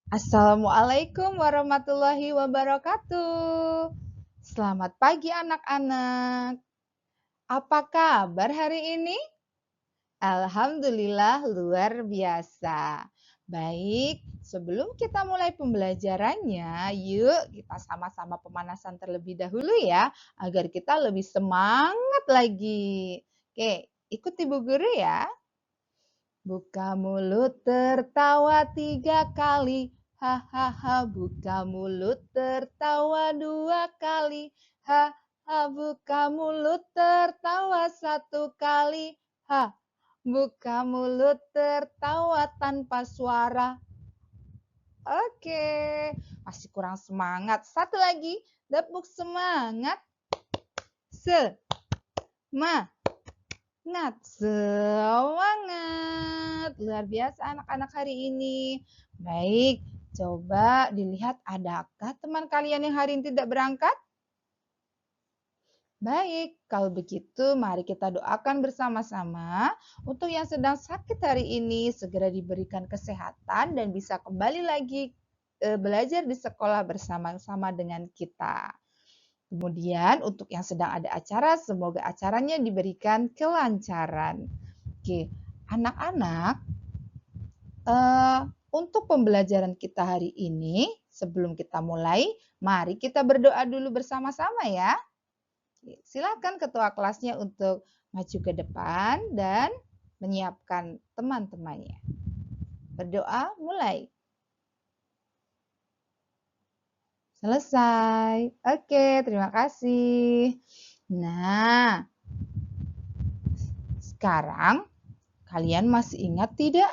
Assalamualaikum warahmatullahi wabarakatuh. Selamat pagi anak-anak. Apa kabar hari ini? Alhamdulillah luar biasa. Baik, sebelum kita mulai pembelajarannya, yuk kita sama-sama pemanasan terlebih dahulu ya, agar kita lebih semangat lagi. Oke, ikuti Bu Guru ya. Buka mulut tertawa 3 kali, hahaha. Buka mulut tertawa 2 kali, ha. Buka mulut tertawa 1 kali, ha. Buka mulut tertawa tanpa suara. Oke, masih kurang semangat. Satu lagi, tepuk semangat. Semangat. Luar biasa anak-anak hari ini. Baik, coba dilihat adakah teman kalian yang hari ini tidak berangkat? Baik, kalau begitu mari kita doakan bersama-sama untuk yang sedang sakit hari ini segera diberikan kesehatan dan bisa kembali lagi belajar di sekolah bersama-sama dengan kita. Kemudian untuk yang sedang ada acara, semoga acaranya diberikan kelancaran. Oke, anak-anak, untuk pembelajaran kita hari ini, sebelum kita mulai, mari kita berdoa dulu bersama-sama ya. Silakan ketua kelasnya untuk maju ke depan dan menyiapkan teman-temannya. Berdoa mulai. Selesai. Oke, terima kasih. Nah, sekarang kalian masih ingat tidak?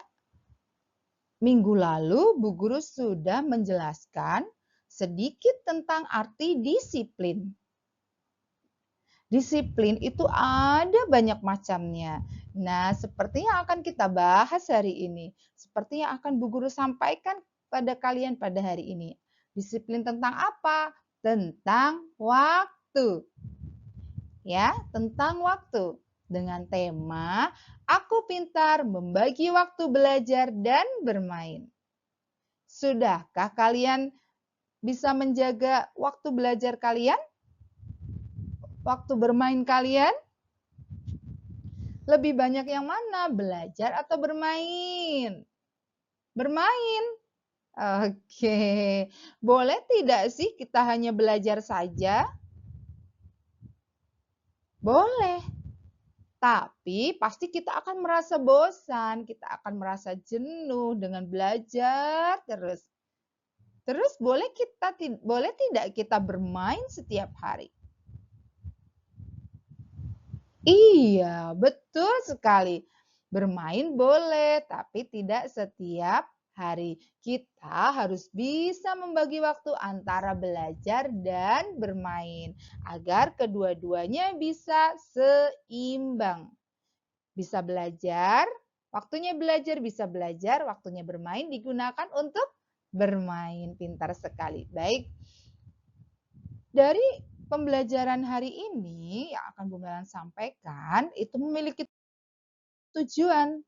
Minggu lalu Bu Guru sudah menjelaskan sedikit tentang arti disiplin. Disiplin itu ada banyak macamnya. Nah, seperti yang akan kita bahas hari ini, seperti yang akan Bu Guru sampaikan pada kalian pada hari ini. Disiplin tentang apa? Tentang waktu. Ya, tentang waktu. Dengan tema, aku pintar membagi waktu belajar dan bermain. Sudahkah kalian bisa menjaga waktu belajar kalian? Waktu bermain kalian? Lebih banyak yang mana? Belajar atau bermain? Bermain. Oke. Boleh tidak sih kita hanya belajar saja? Boleh. Tapi pasti kita akan merasa bosan, kita akan merasa jenuh dengan belajar terus. Terus boleh tidak kita bermain setiap hari? Iya, betul sekali. Bermain boleh, tapi tidak setiap hari. Kita harus bisa membagi waktu antara belajar dan bermain agar kedua-duanya bisa seimbang. Bisa belajar, bisa belajar, waktunya bermain digunakan untuk bermain. Pintar sekali. Baik. Dari pembelajaran hari ini yang akan Bu Melan sampaikan itu memiliki tujuan.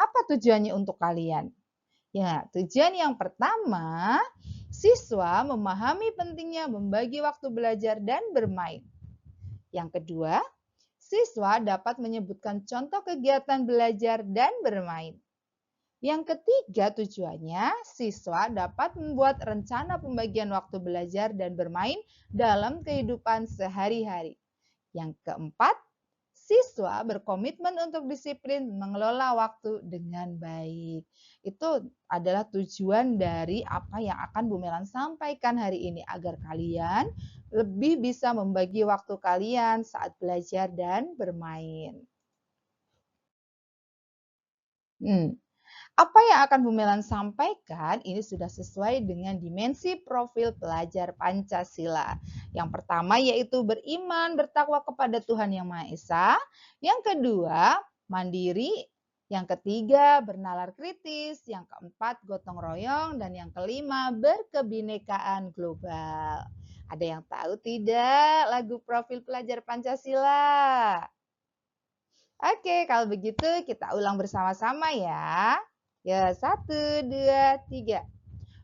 Apa tujuannya untuk kalian? Ya, tujuan yang pertama, siswa memahami pentingnya membagi waktu belajar dan bermain. Yang kedua, siswa dapat menyebutkan contoh kegiatan belajar dan bermain. Yang ketiga tujuannya, siswa dapat membuat rencana pembagian waktu belajar dan bermain dalam kehidupan sehari-hari. Yang keempat, siswa berkomitmen untuk disiplin mengelola waktu dengan baik. Itu adalah tujuan dari apa yang akan Bu Melan sampaikan hari ini agar kalian lebih bisa membagi waktu kalian saat belajar dan bermain. Apa yang akan Bu Melan sampaikan ini sudah sesuai dengan dimensi profil pelajar Pancasila. Yang pertama yaitu beriman, bertakwa kepada Tuhan Yang Maha Esa. Yang kedua, mandiri. Yang ketiga, bernalar kritis. Yang keempat, gotong royong. Dan yang kelima, berkebinekaan global. Ada yang tahu tidak lagu profil pelajar Pancasila? Oke, kalau begitu kita ulang bersama-sama ya. Ya, 1, 2, 3.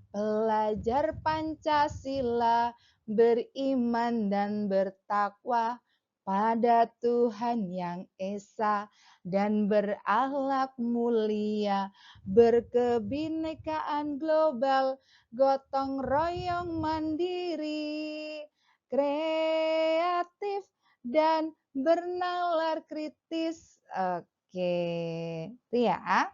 Belajar Pancasila, beriman dan bertakwa pada Tuhan Yang Esa dan berakhlak mulia, berkebinekaan global, gotong royong mandiri, kreatif dan bernalar kritis. Oke, itu ya.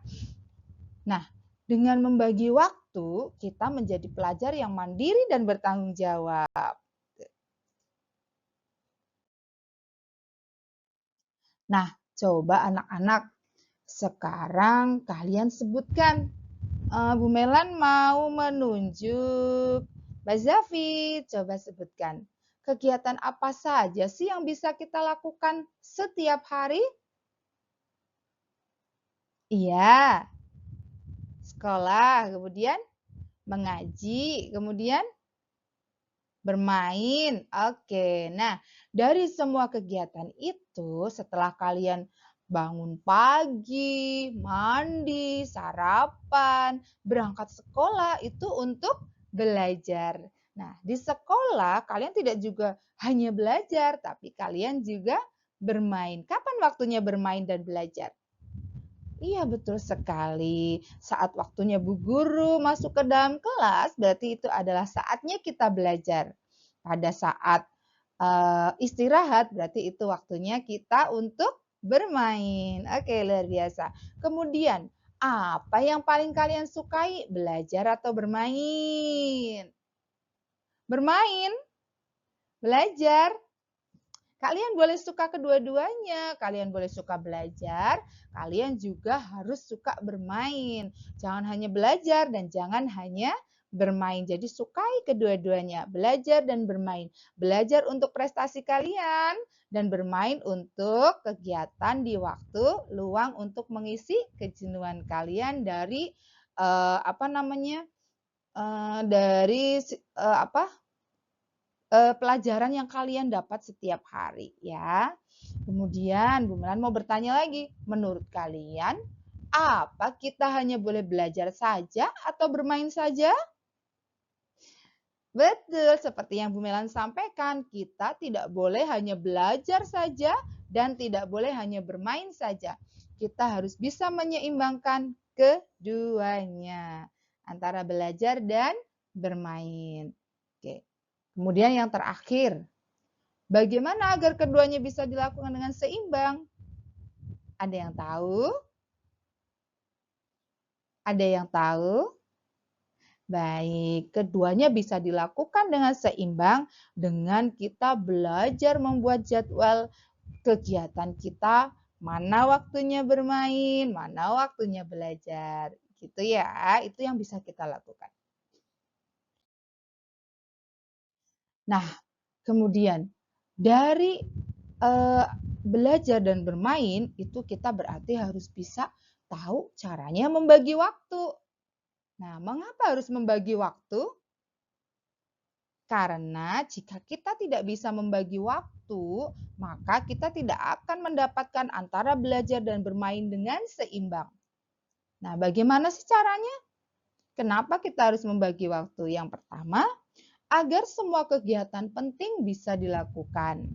Nah, dengan membagi waktu, kita menjadi pelajar yang mandiri dan bertanggung jawab. Nah, coba anak-anak, sekarang kalian sebutkan. Bu Melan mau menunjuk. Mbak Zafi, coba sebutkan. Kegiatan apa saja sih yang bisa kita lakukan setiap hari? Iya, sekolah, kemudian mengaji, kemudian bermain. Oke. Nah, dari semua kegiatan itu setelah kalian bangun pagi, mandi, sarapan, berangkat sekolah itu untuk belajar. Nah, di sekolah kalian tidak juga hanya belajar, tapi kalian juga bermain. Kapan waktunya bermain dan belajar? Iya, betul sekali. Saat waktunya Bu Guru masuk ke dalam kelas, berarti itu adalah saatnya kita belajar. Pada saat istirahat, berarti itu waktunya kita untuk bermain. Oke, luar biasa. Kemudian, apa yang paling kalian sukai, belajar atau bermain? Bermain, belajar. Kalian boleh suka kedua-duanya, kalian boleh suka belajar, kalian juga harus suka bermain. Jangan hanya belajar dan jangan hanya bermain. Jadi sukai kedua-duanya, belajar dan bermain. Belajar untuk prestasi kalian dan bermain untuk kegiatan di waktu luang untuk mengisi kejenuhan kalian dari apa namanya? Dari apa? Pelajaran yang kalian dapat setiap hari ya. Kemudian Bu Melan mau bertanya lagi, menurut kalian apa kita hanya boleh belajar saja atau bermain saja? Betul, seperti yang Bu Melan sampaikan, kita tidak boleh hanya belajar saja dan tidak boleh hanya bermain saja. Kita harus bisa menyeimbangkan keduanya, antara belajar dan bermain. Oke. Kemudian yang terakhir, bagaimana agar keduanya bisa dilakukan dengan seimbang? Ada yang tahu? Ada yang tahu? Baik, keduanya bisa dilakukan dengan seimbang dengan kita belajar membuat jadwal kegiatan kita, mana waktunya bermain, mana waktunya belajar. Gitu ya, itu yang bisa kita lakukan. Nah, kemudian dari belajar dan bermain itu kita berarti harus bisa tahu caranya membagi waktu. Nah, mengapa harus membagi waktu? Karena jika kita tidak bisa membagi waktu, maka kita tidak akan mendapatkan antara belajar dan bermain dengan seimbang. Nah, bagaimana sih caranya? Kenapa kita harus membagi waktu? Yang pertama, agar semua kegiatan penting bisa dilakukan.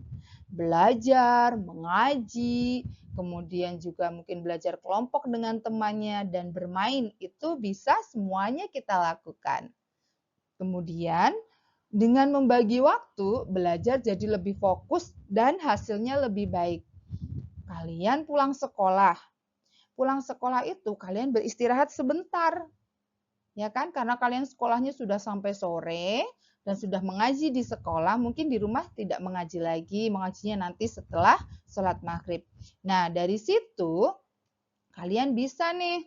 Belajar, mengaji, kemudian juga mungkin belajar kelompok dengan temannya, dan bermain itu bisa semuanya kita lakukan. Kemudian, dengan membagi waktu, belajar jadi lebih fokus dan hasilnya lebih baik. Kalian pulang sekolah. Pulang sekolah itu kalian beristirahat sebentar. Ya kan? Karena kalian sekolahnya sudah sampai sore dan sudah mengaji di sekolah, mungkin di rumah tidak mengaji lagi, mengajinya nanti setelah sholat maghrib. Nah, dari situ kalian bisa nih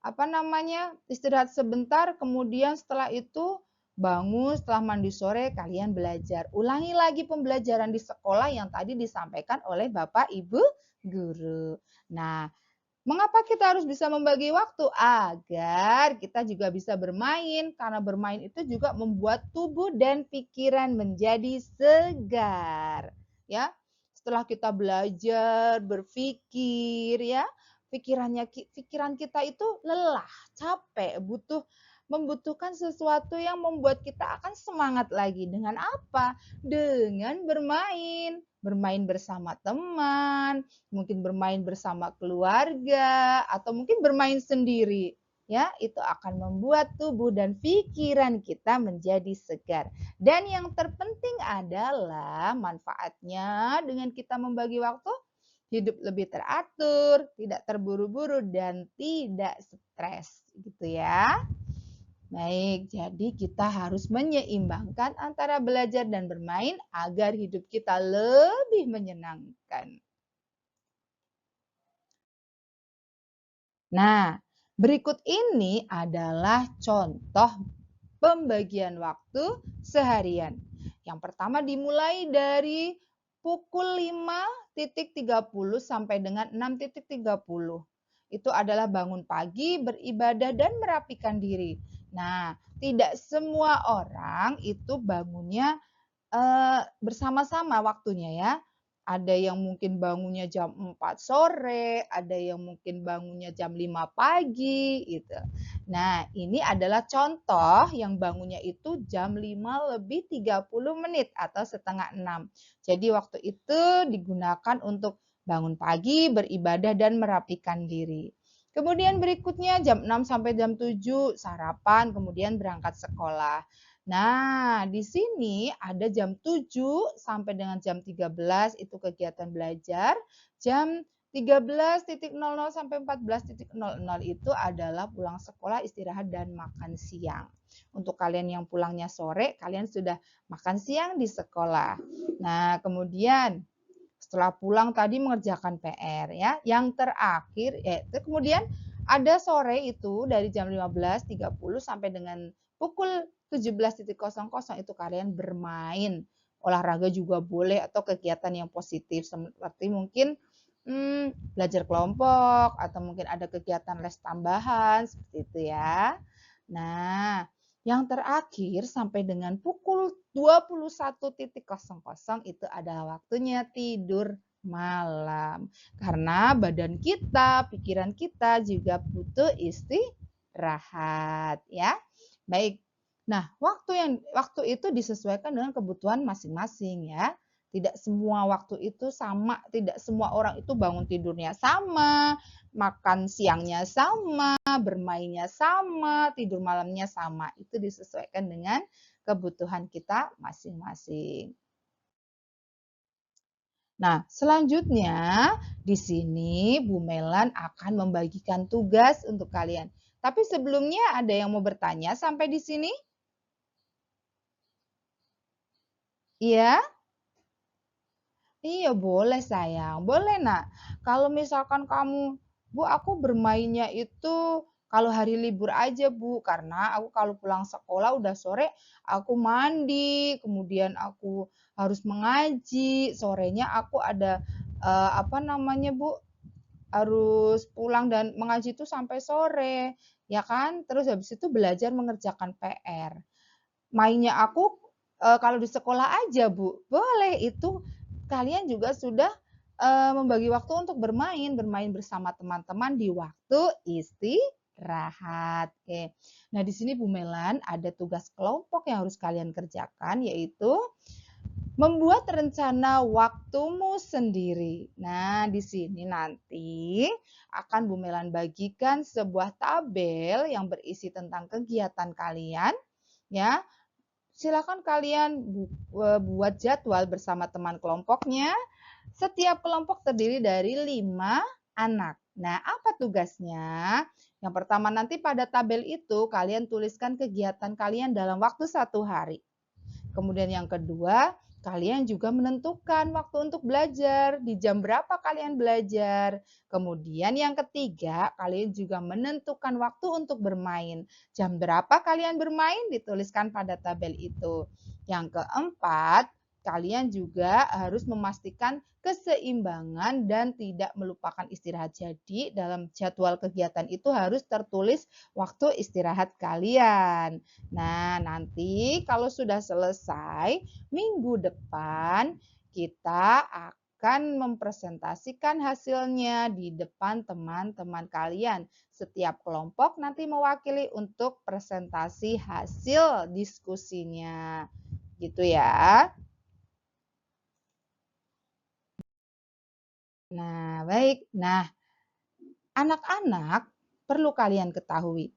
apa namanya? Istirahat sebentar, kemudian setelah itu bangun, setelah mandi sore kalian belajar. Ulangi lagi pembelajaran di sekolah yang tadi disampaikan oleh Bapak Ibu guru. Nah, mengapa kita harus bisa membagi waktu? Agar kita juga bisa bermain, karena bermain itu juga membuat tubuh dan pikiran menjadi segar. Ya, setelah kita belajar, berpikir, ya, pikiran kita itu lelah, capek, butuh membutuhkan sesuatu yang membuat kita akan semangat lagi. Dengan apa? Dengan bermain. Bermain bersama teman, mungkin bermain bersama keluarga, atau mungkin bermain sendiri. Ya, itu akan membuat tubuh dan pikiran kita menjadi segar. Dan yang terpenting adalah manfaatnya dengan kita membagi waktu, hidup lebih teratur, tidak terburu-buru, dan tidak stres. Gitu ya. Baik, jadi kita harus menyeimbangkan antara belajar dan bermain agar hidup kita lebih menyenangkan. Nah, berikut ini adalah contoh pembagian waktu seharian. Yang pertama dimulai dari pukul 5.30 sampai dengan 6.30. Itu adalah bangun pagi, beribadah, dan merapikan diri. Nah, tidak semua orang itu bangunnya bersama-sama waktunya ya. Ada yang mungkin bangunnya jam 4 sore, ada yang mungkin bangunnya jam 5 pagi gitu. Nah, ini adalah contoh yang bangunnya itu jam 5 lebih 30 menit atau setengah 6. Jadi waktu itu digunakan untuk bangun pagi, beribadah dan merapikan diri. Kemudian berikutnya jam 6 sampai jam 7 sarapan, kemudian berangkat sekolah. Nah, di sini ada jam 7 sampai dengan jam 13 itu kegiatan belajar. Jam 13.00 sampai 14.00 itu adalah pulang sekolah, istirahat, dan makan siang. Untuk kalian yang pulangnya sore, kalian sudah makan siang di sekolah. Nah, kemudian setelah pulang tadi mengerjakan PR ya. Yang terakhir yaitu kemudian ada sore itu dari jam 15.30 sampai dengan pukul 17.00 itu kalian bermain. Olahraga juga boleh atau kegiatan yang positif seperti mungkin belajar kelompok atau mungkin ada kegiatan les tambahan seperti itu ya. Nah, yang terakhir sampai dengan pukul 21.00 itu adalah waktunya tidur malam. Karena badan kita, pikiran kita juga butuh istirahat ya. Baik. Nah, waktu itu disesuaikan dengan kebutuhan masing-masing ya. Tidak semua waktu itu sama, tidak semua orang itu bangun tidurnya sama, makan siangnya sama, bermainnya sama, tidur malamnya sama. Itu disesuaikan dengan kebutuhan kita masing-masing. Nah, selanjutnya di sini Bu Melan akan membagikan tugas untuk kalian. Tapi sebelumnya ada yang mau bertanya sampai di sini? Iya? Iya boleh sayang, boleh nak. Kalau misalkan kamu, Bu aku bermainnya itu kalau hari libur aja Bu, karena aku kalau pulang sekolah udah sore, aku mandi, kemudian aku harus mengaji, sorenya aku ada, apa namanya Bu, harus pulang dan mengaji itu sampai sore, ya kan. Terus habis itu belajar mengerjakan PR. Mainnya aku, kalau di sekolah aja, Bu. Boleh, itu kalian juga sudah, membagi waktu untuk bermain, bermain bersama teman-teman di waktu istirahat, oke. Nah, di sini Bu Melan ada tugas kelompok yang harus kalian kerjakan, yaitu membuat rencana waktumu sendiri. Nah, di sini nanti akan Bu Melan bagikan sebuah tabel yang berisi tentang kegiatan kalian, ya. Silakan kalian buat jadwal bersama teman kelompoknya. Setiap kelompok terdiri dari 5 anak. Nah, apa tugasnya? Yang pertama nanti pada tabel itu kalian tuliskan kegiatan kalian dalam waktu 1 hari. Kemudian yang kedua, kalian juga menentukan waktu untuk belajar, di jam berapa kalian belajar. Kemudian yang ketiga, kalian juga menentukan waktu untuk bermain. Jam berapa kalian bermain dituliskan pada tabel itu. Yang keempat, kalian juga harus memastikan keseimbangan dan tidak melupakan istirahat. Jadi dalam jadwal kegiatan itu harus tertulis waktu istirahat kalian. Nah, nanti kalau sudah selesai, minggu depan kita akan mempresentasikan hasilnya di depan teman-teman kalian. Setiap kelompok nanti mewakili untuk presentasi hasil diskusinya. Gitu ya. Nah, baik. Nah, anak-anak perlu kalian ketahui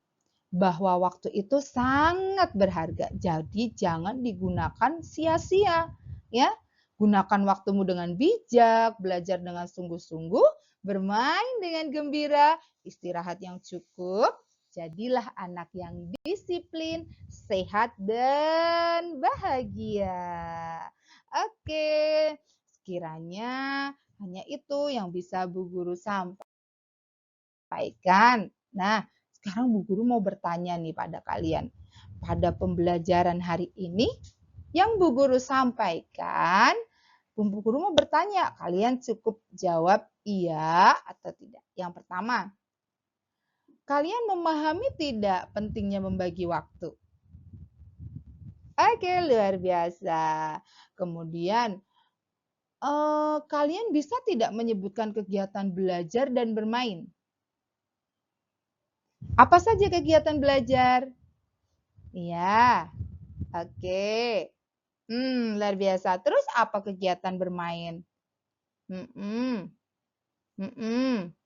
bahwa waktu itu sangat berharga. Jadi jangan digunakan sia-sia, ya. Gunakan waktumu dengan bijak, belajar dengan sungguh-sungguh, bermain dengan gembira, istirahat yang cukup. Jadilah anak yang disiplin, sehat, dan bahagia. Oke, sekiranya hanya itu yang bisa Bu Guru sampaikan. Nah, sekarang Bu Guru mau bertanya nih pada kalian. Pada pembelajaran hari ini, yang Bu Guru sampaikan, Bu Guru mau bertanya, kalian cukup jawab iya atau tidak. Yang pertama, kalian memahami tidak pentingnya membagi waktu? Oke, luar biasa. Kemudian, kalian bisa tidak menyebutkan kegiatan belajar dan bermain? Apa saja kegiatan belajar? Iya, oke. Luar biasa. Terus apa kegiatan bermain? Mhm, mhm.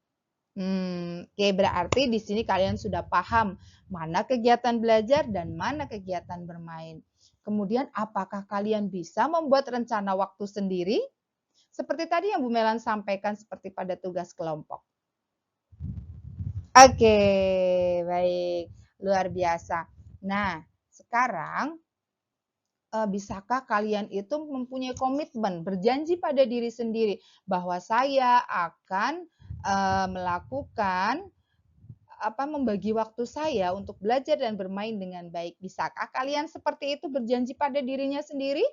Oke, berarti di sini kalian sudah paham mana kegiatan belajar dan mana kegiatan bermain. Kemudian apakah kalian bisa membuat rencana waktu sendiri? Seperti tadi yang Bu Melan sampaikan seperti pada tugas kelompok. Oke, baik. Luar biasa. Nah, sekarang bisakah kalian itu mempunyai komitmen, berjanji pada diri sendiri bahwa saya akan melakukan membagi waktu saya untuk belajar dan bermain dengan baik. Bisakah kalian seperti itu berjanji pada dirinya sendiri?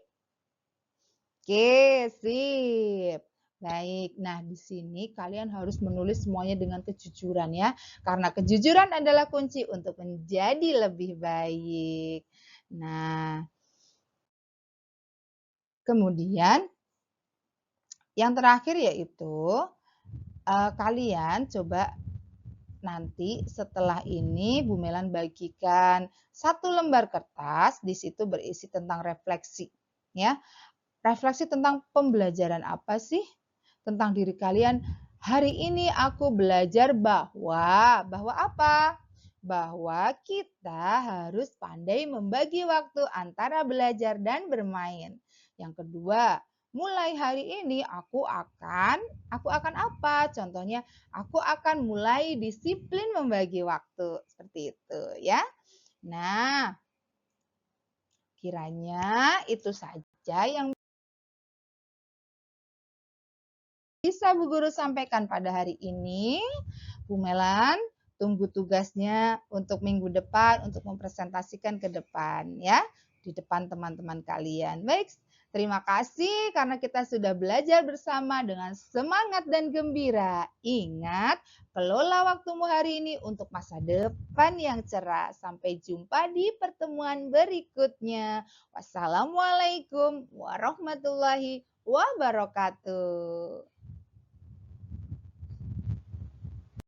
Oke, sip. Baik. Nah, di sini kalian harus menulis semuanya dengan kejujuran ya, karena kejujuran adalah kunci untuk menjadi lebih baik. Nah, kemudian yang terakhir yaitu kalian coba nanti setelah ini Bu Melan bagikan satu lembar kertas, di situ berisi tentang refleksi, ya. Refleksi tentang pembelajaran apa sih tentang diri kalian. Hari ini aku belajar bahwa apa? Bahwa kita harus pandai membagi waktu antara belajar dan bermain. Yang kedua, mulai hari ini aku akan apa? Contohnya, aku akan mulai disiplin membagi waktu. Seperti itu ya. Nah, kiranya itu saja yang bisa Bu Guru sampaikan pada hari ini. Bu Melan, tunggu tugasnya untuk minggu depan untuk mempresentasikan ke depan ya, di depan teman-teman kalian. Baik, terima kasih karena kita sudah belajar bersama dengan semangat dan gembira. Ingat, kelola waktumu hari ini untuk masa depan yang cerah. Sampai jumpa di pertemuan berikutnya. Wassalamualaikum warahmatullahi wabarakatuh.